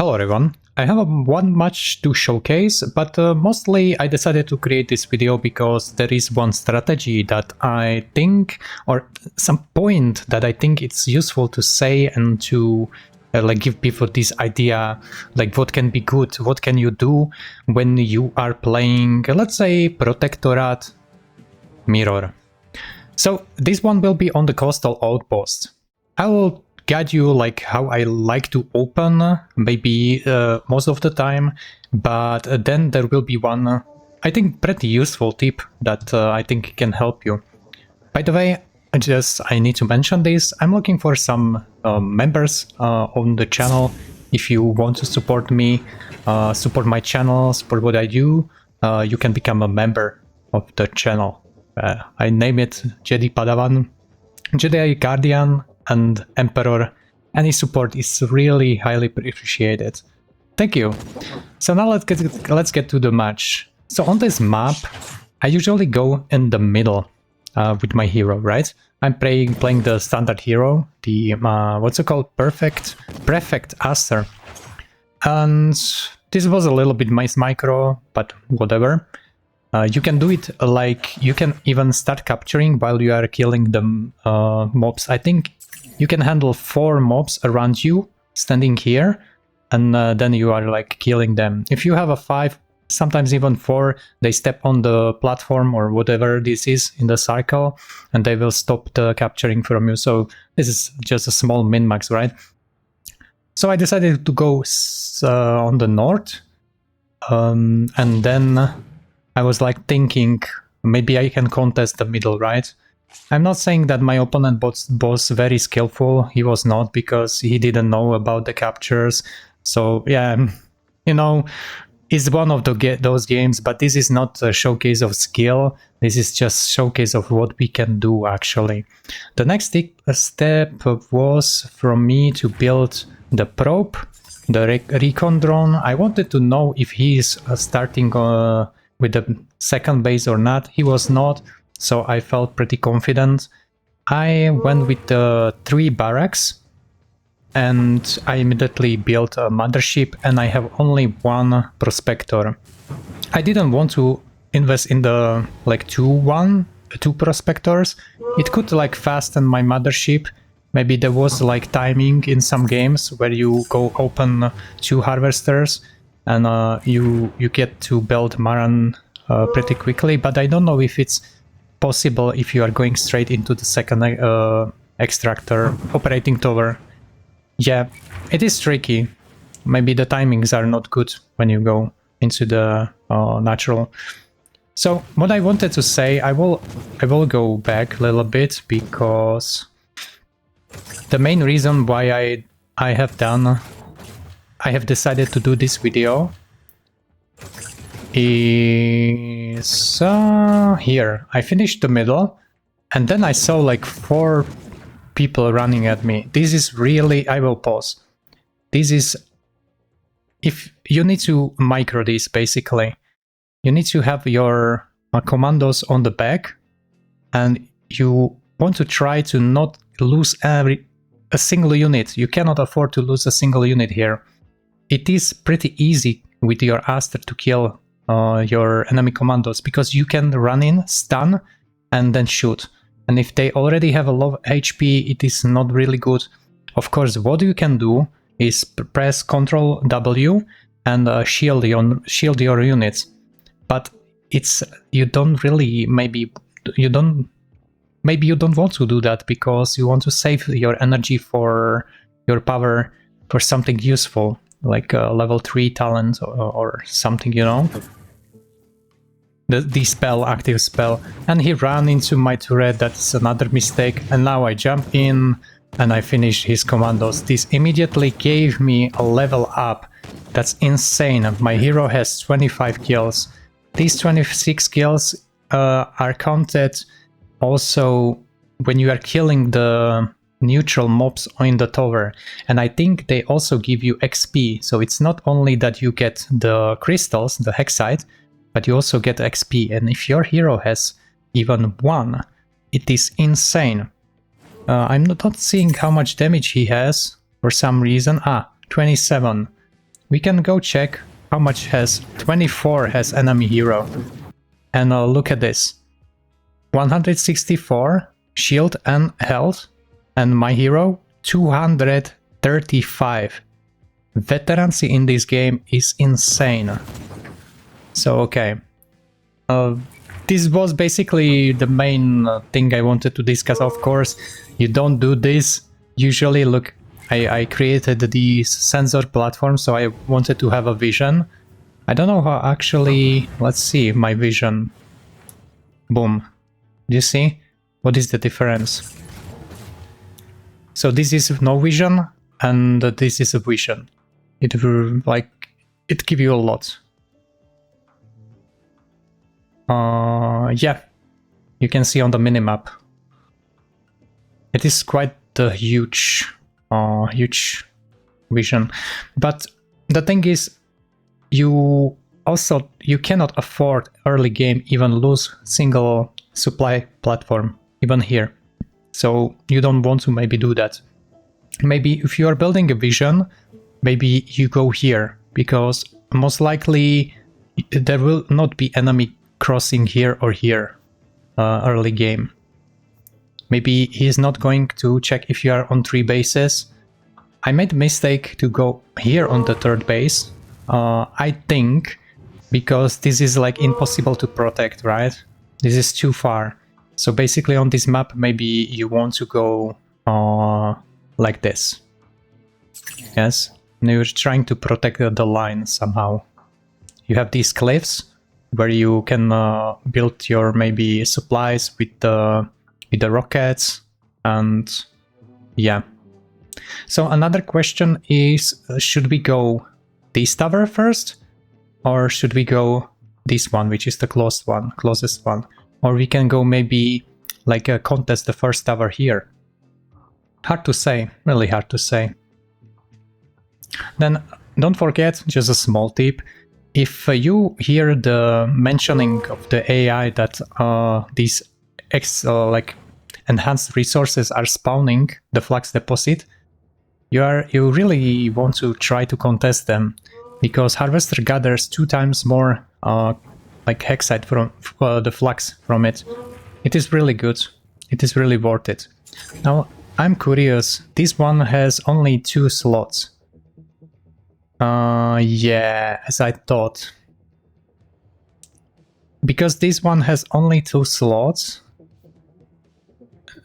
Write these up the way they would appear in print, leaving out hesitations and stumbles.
Hello everyone, I have one match to showcase, but mostly I decided to create this video because there is one strategy that I think, or some point that I think it's useful to say and to like give people this idea, like what can be good, what can you do when you are playing, let's say, Protectorate Mirror. So this one will be on the Coastal Outpost. I will guide you like how I like to open, maybe most of the time, but then there will be one, I think, pretty useful tip that I think can help you. By the way, I need to mention this, I'm looking for some members on the channel. If you want to support me, support my channel, support what I do, you can become a member of the channel. I name it Jedi Padawan, Jedi Guardian, and Emperor. Any support is really highly appreciated. Thank you. So now let's get to the match. So on this map, I usually go in the middle with my hero, right? I'm playing the standard hero, the what's it called, Prefect Aster, and this was a little bit micro, but whatever. You can do it like you can even start capturing while you are killing the mobs. I think you can handle 4 mobs around you standing here, and then you are like killing them. If you have a 5, sometimes even 4, they step on the platform or whatever this is in the circle, and they will stop the capturing from you. So this is just a small min-max, right? So I decided to go on the north, and then I was like thinking maybe I can contest the middle, right? I'm not saying that my opponent was very skillful. He was not, because he didn't know about the captures. So yeah, you know, it's one of those games, but this is not a showcase of skill. This is just showcase of what we can do actually. The next step was from me to build the probe, the Recon Drone. I wanted to know if he is starting with the second base or not. He was not. So I felt pretty confident. I went with the 3 barracks, and I immediately built a mothership, and I have only 1 prospector. I didn't want to invest in the like 2 prospectors. It could like fasten my mothership. Maybe there was like timing in some games where you go open 2 harvesters and you get to build Maran pretty quickly, but I don't know if it's possible if you are going straight into the second extractor operating tower. Yeah, it is tricky. Maybe the timings are not good when you go into the natural. So what I wanted to say, I will go back a little bit, because the main reason why I have decided to do this video is here. I finished the middle, and then I saw like 4 people running at me. This is really, I will pause. This is, if you need to micro this, basically you need to have your commandos on the back, and you want to try to not lose a single unit. You cannot afford to lose a single unit here. It is pretty easy with your Aster to kill your enemy commandos, because you can run in, stun, and then shoot. And if they already have a low HP, it is not really good. Of course, what you can do is press Ctrl W and shield your units. But it's you don't want to do that, because you want to save your energy for your power for something useful, like a level 3 talent or something, you know? The spell, active spell. And he ran into my turret. That's another mistake. And now I jump in and I finish his commandos. This immediately gave me a level up. That's insane. My hero has 25 kills. These 26 kills are counted also when you are killing the neutral mobs in the tower, and I think they also give you XP. So it's not only that you get the crystals, the hexite, but you also get XP. And if your hero has even 1, it is insane. I'm not seeing how much damage he has for some reason. 27. we can go check how much has 24 has enemy hero. And look at this. 164 shield and health, and my hero 235. Veterancy in this game is insane. So okay. This was basically the main thing I wanted to discuss. Of course, you don't do this usually. Look, I created these sensor platforms, so I wanted to have a vision. I don't know how actually... Let's see my vision. Boom. Do you see? What is the difference? So this is no vision, and this is a vision. It will, like, it give you a lot. Yeah, you can see on the minimap. It is quite a huge vision. But the thing is, you cannot afford early game even lose single supply platform, even here. So you don't want to maybe do that. Maybe if you are building a vision, maybe you go here, because most likely there will not be enemy crossing here or here early game. Maybe he's not going to check if you are on 3 bases. I made a mistake to go here on the 3rd base, I think, because this is like impossible to protect, right? This is too far. So basically on this map, maybe you want to go like this. Yes, and you're trying to protect the line somehow. You have these cliffs where you can build your maybe supplies with the rockets, and yeah. So another question is, should we go this tower first, or should we go this one, which is the closest one, or we can go maybe like contest the first tower here? Hard to say, really hard to say. Then don't forget, just a small tip, if you hear the mentioning of the AI that these like enhanced resources are spawning the Flux Deposit, you really want to try to contest them, because Harvester gathers 2 times more like hexite from the flux from it. It is really good. It is really worth it. Now I'm curious. This one has only 2 slots. Yeah, as I thought. Because this one has only 2 slots,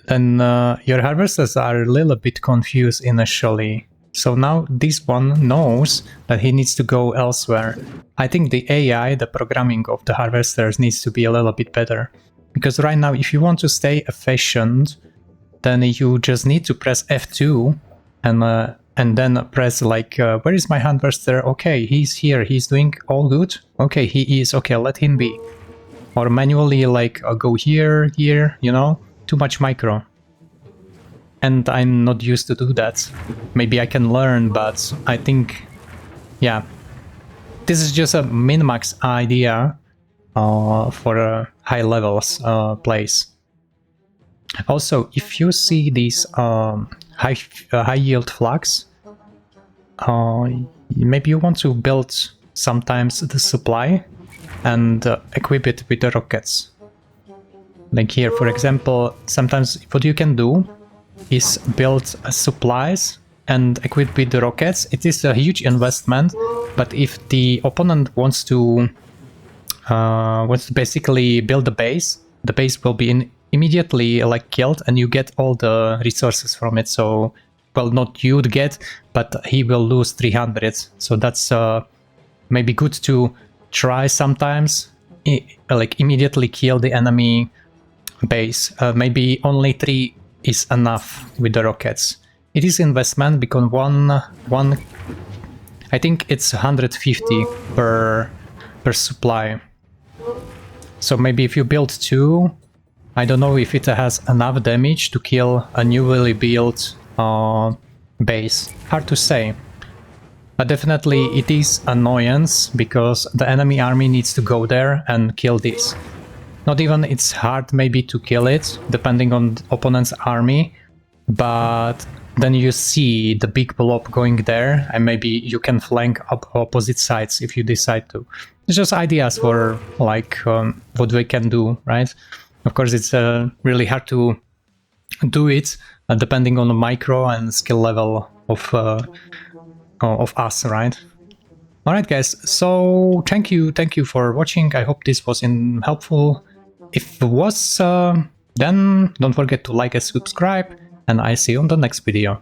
then your harvesters are a little bit confused initially. So now this one knows that he needs to go elsewhere. I think the AI, the programming of the harvesters, needs to be a little bit better. Because right now, if you want to stay efficient, then you just need to press F2 and then press like, where is my harvester? Okay, he's here, he's doing all good. Okay, he is, okay, let him be. Or manually like go here, here, you know, too much micro. And I'm not used to do that. Maybe I can learn, but I think, yeah, this is just a min-max idea for high levels plays. Also, if you see these high yield flux, maybe you want to build sometimes the supply and equip it with the rockets. Like here, for example, sometimes what you can do is build supplies and equip with the rockets. It is a huge investment, but if the opponent wants to basically build the base will be immediately like killed, and you get all the resources from it. So, well, not you'd get, but he will lose 300. So that's maybe good to try sometimes, like immediately kill the enemy base. Maybe only 3 is enough with the rockets. It is investment because one I think it's 150 per supply. So maybe if you build 2, I don't know if it has enough damage to kill a newly built base. Hard to say. But definitely it is annoyance because the enemy army needs to go there and kill this. Not even it's hard maybe to kill it, depending on the opponent's army, but then you see the big blob going there, and maybe you can flank up opposite sides if you decide to. It's just ideas for like what we can do, right? Of course, it's really hard to do it depending on the micro and skill level of us, right? All right, guys. So thank you for watching. I hope this was helpful. If it was, then don't forget to like and subscribe, and I see you on the next video.